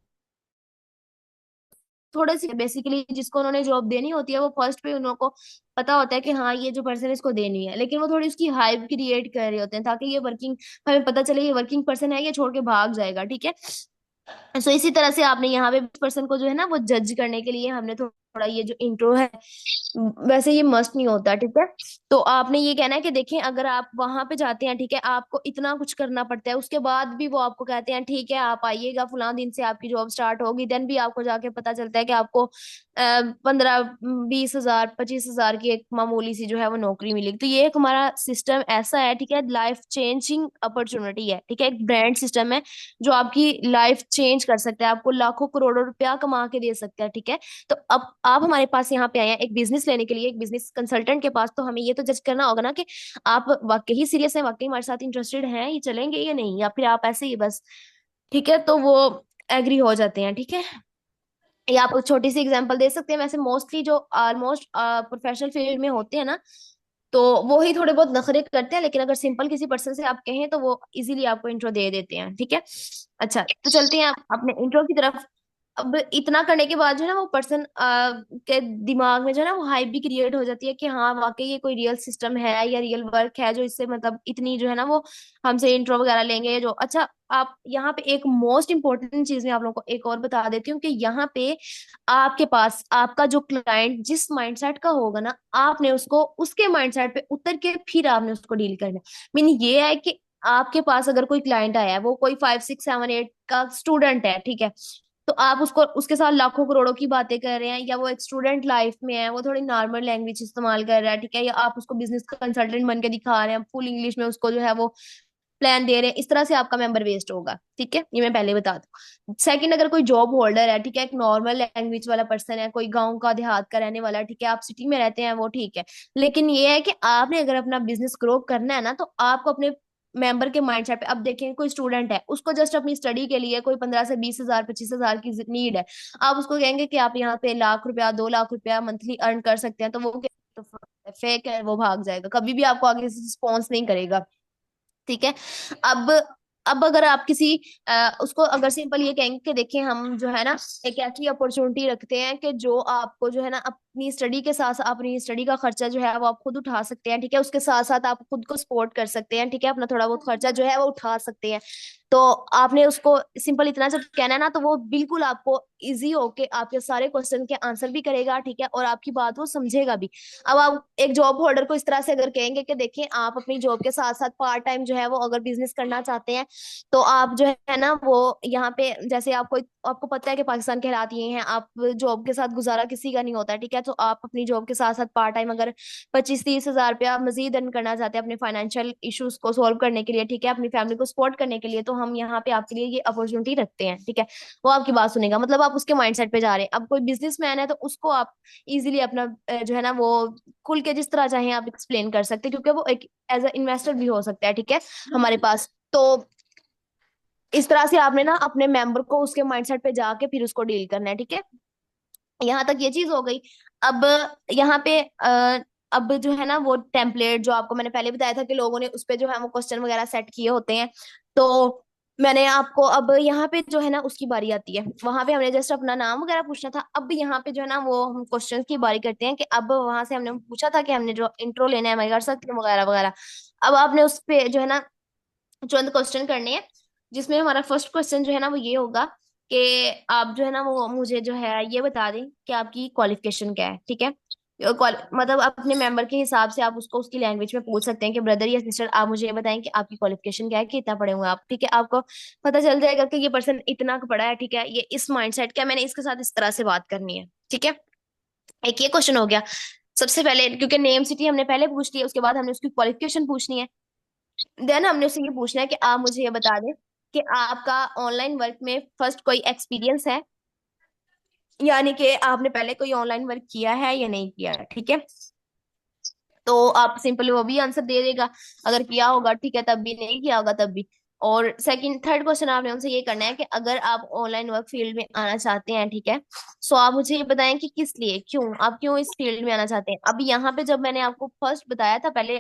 [SPEAKER 1] थोड़े से बेसिकली जिसको उन्होंने जॉब देनी होती है, वो फर्स्ट पे उन लोगों को पता होता है कि हाँ ये जो पर्सन है इसको देनी है, लेकिन वो थोड़ी उसकी हाइप क्रिएट कर रहे होते हैं ताकि ये वर्किंग, हमें पता चले ये वर्किंग पर्सन है, ये छोड़ के भाग जाएगा, ठीक है। सो इसी तरह से आपने यहाँ पे पर्सन को जो है ना वो जज करने के लिए हमने थोड़ा ये जो इंट्रो है, वैसे ये मस्ट नहीं होता, ठीक है। तो आपने ये कहना है कि देखें, अगर आप वहां पे जाते हैं, ठीक है, आपको इतना कुछ करना पड़ता है, उसके बाद भी वो आपको कहते हैं ठीक है आप आइएगा, फलां दिन से आपकी जॉब स्टार्ट होगी। देन भी आपको जाके पता चलता है कि आपको 15-20 हजार 25 हजार की एक मामूली सी जो है वो नौकरी मिलेगी। तो ये एक हमारा सिस्टम ऐसा है, ठीक है, लाइफ चेंजिंग अपॉर्चुनिटी है, ठीक है, एक ब्रांड सिस्टम है जो आपकी लाइफ चेंज कर सकता है, आपको लाखों करोड़ों रुपया कमा के दे सकता है, ठीक है। तो अब आप हमारे पास यहाँ पे आए हैं एक बिजनेस लेने के लिए, एक बिजनेस कंसल्टेंट के पास, तो हमें ये तो जज करना होगा ना कि आप वाकई ही सीरियस हैं, वाकई हमारे साथ इंटरेस्टेड हैं, ये चलेंगे या नहीं, या फिर आप ऐसे ही बस, ठीक है। तो वो एग्री हो जाते हैं, ठीक है। या आप छोटी सी एग्जांपल दे सकते हैं। वैसे मोस्टली जो ऑलमोस्ट प्रोफेशनल फील्ड में होते हैं ना, तो वो ही थोड़े बहुत नखरे करते हैं, लेकिन अगर सिंपल किसी पर्सन से आप कहें तो वो इजीली आपको इंट्रो दे देते हैं, ठीक है। अच्छा, तो चलते हैं आप अपने इंट्रो की तरफ। अब इतना करने के बाद जो है ना वो पर्सन के दिमाग में जो है ना वो हाइप भी क्रिएट हो जाती है कि हाँ वाकई ये कोई रियल सिस्टम है या रियल वर्क है जो इससे मतलब इतनी जो है ना वो हमसे इंट्रो वगैरह लेंगे जो। अच्छा, आप यहाँ पे एक मोस्ट इंपॉर्टेंट चीज मैं आप लोगों को एक और बता देती हूँ कि यहाँ पे आपके पास आपका जो क्लाइंट जिस माइंडसेट का होगा ना, आपने उसको उसके माइंडसेट पे उतर के फिर आपने उसको डील करना है। मीनिंग ये है कि आपके पास अगर कोई क्लाइंट आया है, वो कोई 5 6 7 8 का स्टूडेंट है, ठीक है, तो आप उसको उसके साथ लाखों करोड़ों की बातें कर रहे हैं, या वो एक स्टूडेंट लाइफ में है, वो थोड़ी नॉर्मल लैंग्वेज इस्तेमाल कर रहा है, ठीक है, या आप उसको बिजनेस कंसल्टेंट बन के दिखा रहे हैं, फुल इंग्लिश में उसको जो है वो प्लान दे रहे हैं, इस तरह से आपका मेंबर वेस्ट होगा, ठीक है, ये मैं पहले बता दूं। सेकंड, अगर कोई जॉब होल्डर है, ठीक है, एक नॉर्मल लैंग्वेज वाला पर्सन है, कोई गांव का देहात का रहने वाला है, ठीक है, आप सिटी में रहते हैं वो ठीक है, लेकिन ये है कि आपने अगर अपना बिजनेस ग्रो करना है ना, तो आपको अपने मेंबर के माइंडसेट पे, अब देखें कोई स्टूडेंट है, उसको जस्ट अपनी स्टडी के लिए कोई 15 से 20 हजार 25 हजार की नीड है, आप उसको कहेंगे कि आप यहाँ पे लाख रुपया 2 लाख रुपया मंथली अर्न कर सकते हैं, तो वो तो फेक है, वो भाग जाएगा, कभी भी आपको आगे से रिस्पॉन्स नहीं करेगा, ठीक है। अब अब अगर आप किसी उसको अगर सिंपल ये कहेंगे कि देखिए हम जो है ना एक ऐसी अपॉर्चुनिटी रखते हैं कि जो आपको जो है ना अपनी स्टडी के साथ अपनी स्टडी का खर्चा जो है वो आप खुद उठा सकते हैं, ठीक है, उसके साथ साथ आप खुद को सपोर्ट कर सकते हैं, ठीक है, अपना थोड़ा बहुत खर्चा जो है वो उठा सकते हैं। तो आपने उसको सिंपल इतना जब कहना है ना, तो वो बिल्कुल आपको इजी होके आपके सारे क्वेश्चन के आंसर भी करेगा, ठीक है, और आपकी बात वो समझेगा भी। अब आप एक जॉब होल्डर को इस तरह से अगर कहेंगे कि देखिए आप अपनी जॉब के साथ साथ पार्ट टाइम जो है वो अगर बिजनेस करना चाहते हैं, तो आप जो है ना वो यहाँ पे जैसे आपको आपको पता है कि पाकिस्तान के हालात ये हैं, आप जॉब के साथ गुजारा किसी का नहीं होता, ठीक है, तो आप अपनी जॉब के साथ साथ पार्ट टाइम अगर 25-30 हजार रुपया मजीद अर्न करना चाहते हैं अपने फाइनेंशियल इश्यूज को सॉल्व करने के लिए, ठीक है, अपनी फैमिली को सपोर्ट करने के लिए, तो हम यहाँ पे आपके लिए ये अपॉर्चुनिटी रखते हैं, ठीक है। वो आपकी बात सुनेगा, मतलब आप उसके माइंडसेट पे जा रहे हैं। अब कोई बिजनेसमैन है तो उसको आप इजीली अपना जो है ना वो खुल के जिस तरह चाहें आप एक्सप्लेन कर सकते हैं, क्योंकि वो एक एज अ इन्वेस्टर भी हो सकता है, ठीक है, हमारे पास। तो इस तरह से आपने ना अपने मेंबर को उसके माइंडसेट पे जाके फिर उसको डील करना है, ठीक है। यहाँ तक ये चीज हो गई। अब यहाँ पे अब जो है ना वो टेम्पलेट जो आपको मैंने पहले बताया था कि लोगों ने उस पे जो है वो क्वेश्चन वगैरह सेट किए होते हैं, तो मैंने आपको अब यहाँ पे जो है ना उसकी बारी आती है, वहां पे हमने जस्ट अपना नाम वगैरह पूछना था। अब यहाँ पे जो है ना वो हम क्वेश्चन की बारी करते हैं कि अब वहां से हमने पूछा था कि हमने जो इंट्रो लेना है मैं कर सकती हूँ वगैरह वगैरह। अब आपने उस पे जो है ना चंद क्वेश्चन करने हैं, जिसमें हमारा फर्स्ट क्वेश्चन जो है ना वो ये होगा कि आप जो है ना वो मुझे जो है ये बता दें कि आपकी क्वालिफिकेशन क्या है, ठीक है। मतलब अपने मेंबर के हिसाब से आप उसको उसकी लैंग्वेज में पूछ सकते हैं कि ब्रदर या सिस्टर आप मुझे ये बताएं कि आपकी क्वालिफिकेशन क्या है, कि इतना पढ़े हुए हैं आप, ठीक है, आपको पता चल जाएगा कि ये पर्सन इतना पढ़ा है, ठीक है, ये इस माइंडसेट का है, मैंने इसके साथ इस तरह से बात करनी है, ठीक है। एक ये क्वेश्चन हो गया। सबसे पहले क्योंकि नेम सिटी हमने पहले पूछ लिया, उसके बाद हमने उसकी क्वालिफिकेशन पूछनी है। देन हमने उससे ये पूछना है कि आप मुझे ये बता दें कि आपका ऑनलाइन वर्क में फर्स्ट कोई एक्सपीरियंस है, यानी कि आपने पहले कोई ऑनलाइन वर्क किया है या नहीं किया, ठीक है। तो आप सिंपली वो भी आंसर दे देगा, अगर किया होगा ठीक है, तब भी, नहीं किया होगा तब भी। और सेकंड थर्ड क्वेश्चन आपने उनसे ये करना है कि अगर आप ऑनलाइन वर्क फील्ड में आना चाहते हैं, ठीक है, सो आप मुझे ये बताएं कि किस लिए, क्यों आप क्यों इस फील्ड में आना चाहते हैं। अब यहाँ पे जब मैंने आपको फर्स्ट बताया था पहले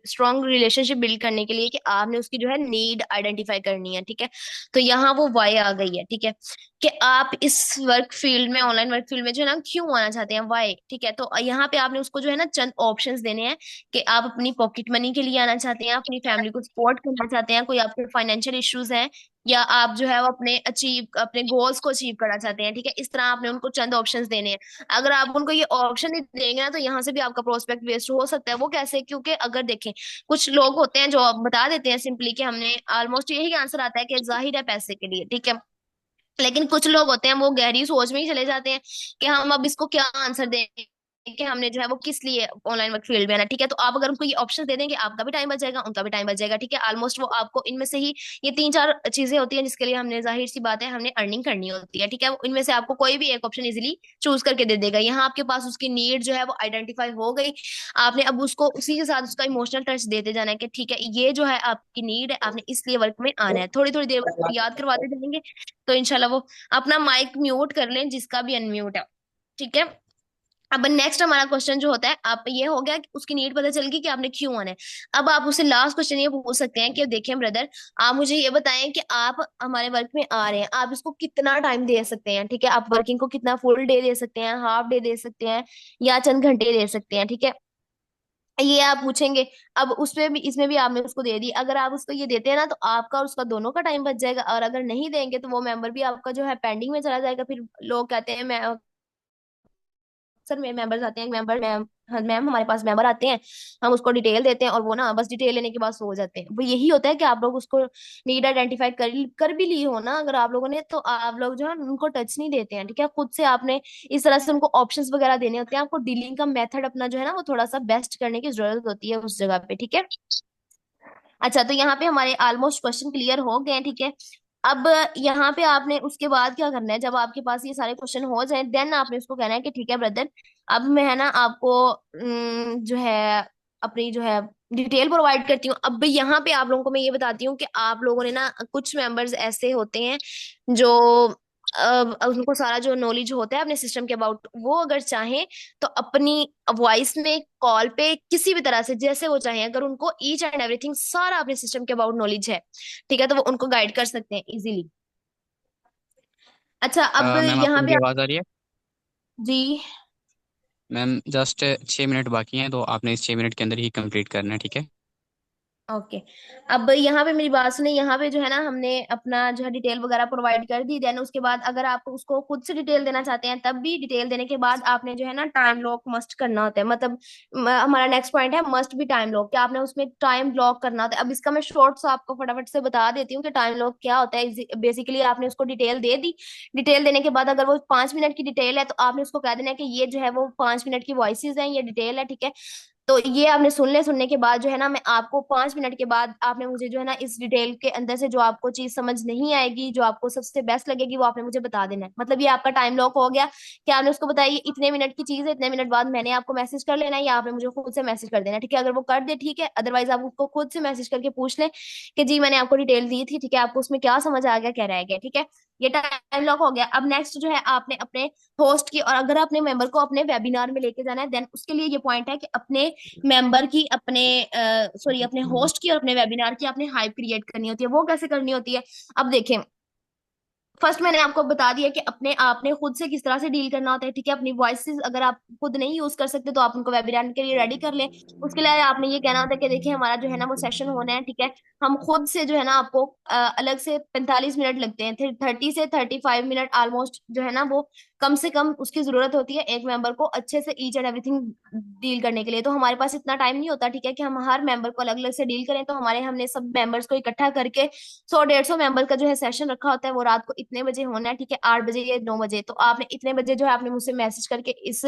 [SPEAKER 1] स्ट्रॉन्ग रिलेशनशिप बिल्ड करने के लिए कि आपने उसकी जो है नीड आइडेंटिफाई करनी है, ठीक है, तो यहाँ वो वाई आ गई है, ठीक है, कि आप इस वर्क फील्ड में, ऑनलाइन वर्क फील्ड में जो है ना क्यों आना चाहते हैं, वाई, ठीक है। तो यहाँ पे आपने उसको जो है ना चंद ऑप्शंस देने हैं कि आप अपनी पॉकेट मनी के लिए आना चाहते हैं, अपनी फैमिली को सपोर्ट करना चाहते हैं, कोई आपके फाइनेंशियल इश्यूज हैं, या आप जो है वो अपने गोल्स को अचीव करना चाहते हैं, ठीक है। इस तरह आपने उनको चंद ऑप्शंस देने हैं। अगर आप उनको ये ऑप्शन नहीं देंगे ना, तो यहाँ से भी आपका प्रोस्पेक्ट वेस्ट हो सकता है। वो कैसे? क्योंकि अगर देखें, कुछ लोग होते हैं जो बता देते हैं सिंपली कि हमने ऑलमोस्ट यही आंसर आता है कि जाहिर है पैसे के लिए, ठीक है। लेकिन कुछ लोग होते हैं वो गहरी सोच में ही चले जाते हैं कि हम अब इसको क्या आंसर दें, कि हमने जो है वो किस लिए ऑनलाइन वर्क फील्ड में आना, ठीक है। तो आप अगर उनको ये ऑप्शन दे देंगे, आपका भी टाइम बच जाएगा, उनका भी टाइम बच जाएगा, ठीक है। ऑलमोस्ट वो आपको इनमें से ही ये तीन चार चीजें होती हैं जिसके लिए हमने, जाहिर सी बात है, हमने अर्निंग करनी होती है, ठीक है। इनमें से आपको कोई भी एक ऑप्शन इजीली चूज करके दे देगा। यहाँ आपके पास उसकी नीड जो है वो आइडेंटिफाई हो गई। आपने अब उसको उसी के साथ उसका इमोशनल टच देते जाना है कि ठीक है, ये जो है आपकी नीड है, आपने इसलिए वर्क में आना है। थोड़ी थोड़ी देर बाद याद करवाते जाएंगे, तो इनशाला वो अपना माइक म्यूट कर लें जिसका भी अनम्यूट है, ठीक है। अब नेक्स्ट हमारा क्वेश्चन जो होता है, आप ये हो गया कि उसकी नीड पता चल गई कि आपने क्यों आना है। अब आप उससे लास्ट क्वेश्चन ये पूछ सकते हैं कि देखिए ब्रदर, आप मुझे ये बताएं कि आप हमारे वर्क में आ रहे हैं, आप इसको कितना टाइम दे सकते हैं, ठीक है। आप वर्किंग को कितना फुल डे दे सकते हैं, हाफ डे दे सकते हैं, या चंद घंटे दे सकते हैं, ठीक है, ये आप पूछेंगे। अब उसमें भी, इसमें भी आपने उसको दे दी। अगर आप उसको ये देते हैं ना, तो आपका और उसका दोनों का टाइम बच जाएगा, और अगर नहीं देंगे तो वो मेंबर भी आपका जो है पेंडिंग में चला जाएगा। फिर लोग कहते हैं, मैं अक्सर मेरे मेंबर्स आते हैं, मेंबर मैम, हाँ मैम हमारे पास मेंबर आते हैं, हम उसको डिटेल देते हैं और वो ना बस डिटेल लेने के बाद सो जाते हैं। वो यही होता है कि आप लोग उसको नीड आइडेंटिफाई कर भी ली हो ना अगर आप लोगों ने, तो आप लोग जो है उनको टच नहीं देते हैं, ठीक है। खुद से आपने इस तरह से उनको ऑप्शंस वगैरह देने होते हैं। आपको डीलिंग का मेथड अपना जो है ना वो थोड़ा सा बेस्ट करने की जरूरत होती है उस जगह पे, ठीक है। अच्छा, तो यहाँ पे हमारे ऑलमोस्ट क्वेश्चन क्लियर हो गए हैं, ठीक है। अब यहाँ पे आपने उसके बाद क्या करना है, जब आपके पास ये सारे क्वेश्चन हो जाए, देन आपने उसको कहना है कि ठीक है ब्रदर, अब मैं है ना आपको जो है अपनी जो है डिटेल प्रोवाइड करती हूँ। अब यहाँ पे आप लोगों को मैं ये बताती हूँ कि आप लोगों ने ना, कुछ मेंबर्स ऐसे होते हैं जो उनको सारा जो नॉलेज होता है अपने सिस्टम के अबाउट, वो अगर चाहें तो अपनी वॉइस में, कॉल पे, किसी भी तरह से जैसे वो चाहें, अगर उनको ईच एंड एवरीथिंग सारा अपने सिस्टम के अबाउट नॉलेज है, ठीक है, तो वो उनको गाइड कर सकते हैं इजीली। अच्छा, अब
[SPEAKER 2] मैम आपको
[SPEAKER 1] यहाँ पे
[SPEAKER 2] मेरी आवाज़ आ रही है?
[SPEAKER 1] जी,
[SPEAKER 2] मैम जस्ट 6 मिनट बाकी हैं, तो आपने इस 6 मिनट के अंदर ही कंप्लीट करना है, ठीक है।
[SPEAKER 1] ओके। अब यहाँ पे मेरी बात सुने, यहाँ पे जो है ना हमने अपना जो है डिटेल वगैरह प्रोवाइड कर दी। देन उसके बाद अगर आप उसको खुद से डिटेल देना चाहते हैं, तब भी डिटेल देने के बाद आपने जो है ना टाइम लॉक मस्ट करना होता है। मतलब हमारा नेक्स्ट पॉइंट है मस्ट भी टाइम लॉक, कि आपने उसमें टाइम ब्लॉक करना होता है। अब इसका मैं शॉर्ट सा आपको फटाफट से बता देती हूँ कि टाइम लॉक क्या होता है। बेसिकली आपने उसको डिटेल दे दी, डिटेल देने के बाद अगर वो 5 मिनट की डिटेल है, तो आपने उसको कह देना है कि ये जो है वो 5 मिनट की वॉइसेस हैं, ये डिटेल है, ठीक है। तो ये आपने सुनने के बाद जो है ना, मैं आपको 5 मिनट के बाद आपने मुझे जो है ना इस डिटेल के अंदर से जो आपको चीज समझ नहीं आएगी, जो आपको सबसे बेस्ट लगेगी, वो आपने मुझे बता देना है। मतलब ये आपका टाइम लॉक हो गया कि आपने उसको बताया ये इतने मिनट की चीज है, इतने मिनट बाद मैंने आपको मैसेज कर लेना है, या आपने मुझे खुद से मैसेज कर देना है, ठीक है। अगर वो कर दे ठीक है, अदरवाइज आप उसको खुद से मैसेज करके पूछ लें कि जी मैंने आपको डिटेल दी थी, ठीक है, आपको उसमें क्या समझ आ गया, क्या रह गया, ठीक है। ये टाइम लॉक हो गया। अब नेक्स्ट जो है आपने अपने होस्ट की, और अगर अपने मेंबर को अपने वेबिनार में लेके जाना है, देन उसके लिए ये पॉइंट है कि अपने मेंबर की, अपने सॉरी अपने होस्ट की और अपने वेबिनार की आपने हाइप क्रिएट करनी होती है। वो कैसे करनी होती है, अब देखें। फर्स्ट मैंने आपको बता दिया कि अपने आपने खुद से किस तरह से डील करना होता है, ठीक है। अपनी वॉइसेस अगर आप खुद नहीं यूज कर सकते, तो आप उनको वेबिनार के लिए रेडी कर लें। उसके लिए आपने ये कहना होता है कि देखिए हमारा जो है ना वो सेशन होना है, ठीक है। हम खुद से जो है ना आपको अलग से 45 मिनट लगते हैं, फिर 30 से 35 मिनट ऑलमोस्ट जो है ना वो कम से कम उसकी जरूरत होती है एक मेंबर को अच्छे से ईच एंड एवरीथिंग डील करने के लिए। तो हमारे पास इतना टाइम नहीं होता, ठीक है, कि हम हर मेंबर को अलग अलग से डील करें। तो हमने सब मेंबर्स को इकट्ठा करके 100-150 मेंबर का जो है सेशन रखा होता है, वो रात को इतने बजे होना है, ठीक है, 8 बजे या 9 बजे। तो आपने इतने बजे जो है आपने मुझसे मैसेज करके इस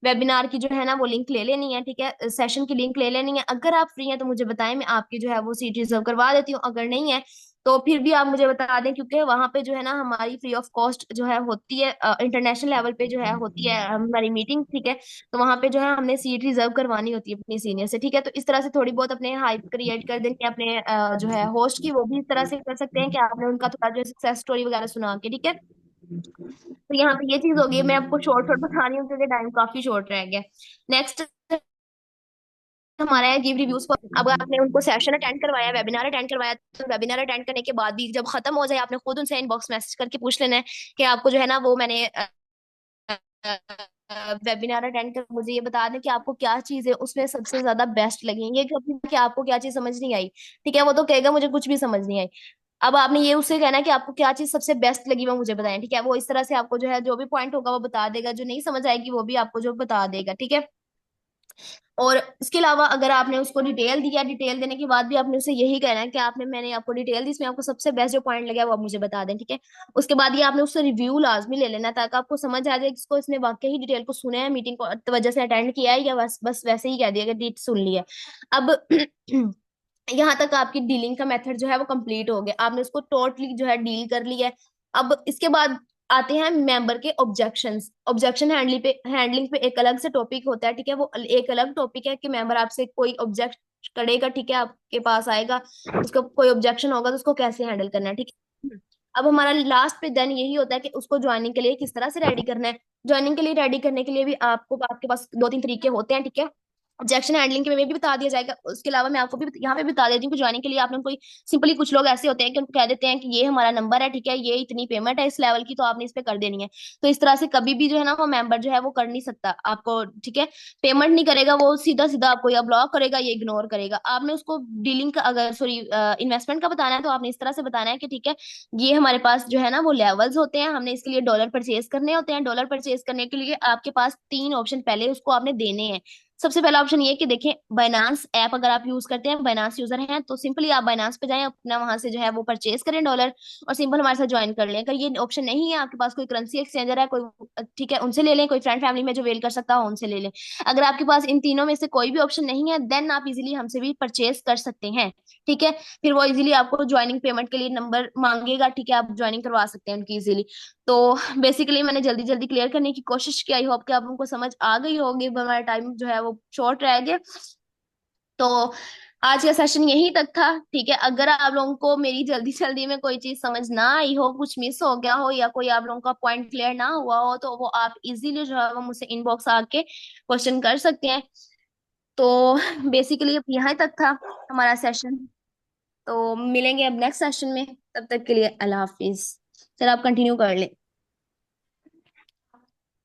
[SPEAKER 1] वेबिनार की जो है ना वो लिंक ले लेनी है, ठीक है, सेशन की लिंक ले लेनी है। अगर आप फ्री हैं तो मुझे बताएं, मैं आपकी जो है वो सीट रिजर्व करवा देती हूँ। अगर नहीं है तो फिर भी आप मुझे बता दें, क्योंकि वहां पे जो है ना हमारी फ्री ऑफ कॉस्ट जो है होती है, इंटरनेशनल लेवल पे जो है होती है हमारी मीटिंग, ठीक है। तो वहां पे जो है हमने सीट रिजर्व करवानी होती है अपनी सीनियर से, ठीक है। तो इस तरह से थोड़ी बहुत अपने हाइप क्रिएट कर देंगे अपने जो है होस्ट की, वो भी इस तरह से कर सकते हैं कि आपने उनका थोड़ा जो सक्सेस स्टोरी वगैरह सुना के, ठीक है। तो यहाँ पे ये चीज होगी, मैं आपको शॉर्ट शॉर्ट बता रही हूँ क्योंकि टाइम काफी शॉर्ट रह गया। नेक्स्ट हमारा है गिव रिव्यूज पर। अब आपने उनको सेशन अटेंड करवाया, वेबिनार अटेंड करवाया, तो वेबिनार अटेंड करने के बाद भी जब खत्म हो जाए आपने खुद उनसे इनबॉक्स मैसेज करके पूछ लेना है कि आपको जो है ना वो मैंने वेबिनार अटेंड कर, मुझे ये बता दें कि आपको क्या चीज है उसमें सबसे ज्यादा बेस्ट लगी। ये कभी कि आपको क्या चीज समझ नहीं आई, ठीक है, वो तो कहेगा मुझे कुछ भी समझ नहीं आई। अब आपने ये उससे कहना है कि आपको क्या चीज सबसे बेस्ट लगी वो मुझे बताएं, ठीक है। वो इस तरह से आपको जो है जो भी पॉइंट होगा वो बता देगा, जो नहीं समझ आएगी वो भी आपको जो बता देगा, ठीक है। और इसके अलावा अगर आपने उसको डिटेल दिया, डिटेल देने के बाद भी आपने उसे यही कहना है कि आपने मैंने आपको डिटेल दी, इसमें आपको सबसे बेस्ट जो पॉइंट लगा वो आप मुझे बता दें, ठीक है। उसके बाद ये आपने उससे रिव्यू लाजमी ले लेना ताकि आपको समझ आ जाए कि इसको इसने वाकई ही डिटेल को सुना है, मीटिंग को तो वजह से अटेंड किया है, या बस बस वैसे ही कह दिया कि डीट सुन लिया। अब यहाँ तक आपकी डीलिंग का मेथड जो है वो कंप्लीट हो गया, आपने उसको टोटली जो है डील कर लिया है। अब इसके बाद आते हैं मेंबर के ऑब्जेक्शंस। ऑब्जेक्शन हैंडलिंग पे एक अलग से टॉपिक होता है, ठीक है, वो एक अलग टॉपिक है कि मेंबर आपसे कोई ऑब्जेक्ट करेगा, ठीक है, आपके पास आएगा, उसका कोई ऑब्जेक्शन होगा तो उसको कैसे हैंडल करना है, ठीक है। अब हमारा लास्ट पे देन यही होता है कि उसको ज्वाइनिंग के लिए किस तरह से रेडी करना है। ज्वाइनिंग के लिए रेडी करने के लिए भी आपको आपके पास 2-3 तरीके होते हैं, ठीक है। ऑब्जेक्शन हैंडलिंग के में भी बता दिया जाएगा। उसके अलावा मैं आपको भी यहाँ पे बता देती हूँ कि ज्वाइनिंग के लिए आपने कोई सिंपली, कुछ लोग ऐसे होते हैं कि उनको कह देते हैं कि ये हमारा नंबर है, ठीक है, ये इतनी पेमेंट है इस लेवल की, तो आपने इस पे कर देनी है। तो इस तरह से कभी भी जो है ना वो मेंबर जो है वो कर नहीं सकता आपको, ठीक है। पेमेंट नहीं करेगा वो, सीधा सीधा आपको या ब्लॉक करेगा या इग्नोर करेगा। आपने उसको डीलिंग का अगर सॉरी इन्वेस्टमेंट का बताना है तो आपने इस तरह से बताना है कि ठीक है, ये हमारे पास जो है ना वो लेवल्स होते हैं, हमने इसके लिए डॉलर परचेज करने होते हैं। डॉलर परचेज करने के लिए आपके पास 3 ऑप्शन पहले उसको आपने देने हैं। सबसे पहला ऑप्शन ये है कि देखें, बाइनांस ऐप अगर आप यूज करते हैं, बाइनांस यूजर हैं, तो सिंपली आप बाइनांस पे जाएं, अपना वहां से जो है वो परचेज करें डॉलर, और सिंपल हमारे साथ ज्वाइन कर लें। अगर ये ऑप्शन नहीं है आपके पास, कोई करेंसी एक्सचेंजर है कोई, ठीक है, उनसे ले लें, कोई फ्रेंड फैमिली में जो वेल कर सकता हो उनसे ले लें। अगर आपके पास इन तीनों में से कोई भी ऑप्शन नहीं है, देन आप इजीली हमसे भी परचेज कर सकते हैं, ठीक है। फिर वो इजीली आपको ज्वाइनिंग पेमेंट के लिए नंबर मांगेगा, ठीक है, आप ज्वाइनिंग करवा सकते हैं उनकी इजीली। तो बेसिकली मैंने जल्दी जल्दी क्लियर करने की कोशिश की, आई होप कि आप उनको समझ आ गई होगी, हमारा टाइम जो है वो शॉर्ट रह गया। तो आज का सेशन यहीं तक था, ठीक है। अगर आप लोगों को मेरी जल्दी जल्दी में कोई चीज समझ ना आई हो, कुछ मिस हो गया हो, या कोई आप लोगों का पॉइंट क्लियर ना हुआ हो, तो वो आप इजीली जो है वो मुझसे इनबॉक्स आके क्वेश्चन कर सकते हैं। तो बेसिकली अब यहाँ तक था हमारा सेशन। तो मिलेंगे अब नेक्स्ट सेशन में, तब तक के लिए अल्लाह हाफिज। चलो आप कंटिन्यू कर लें।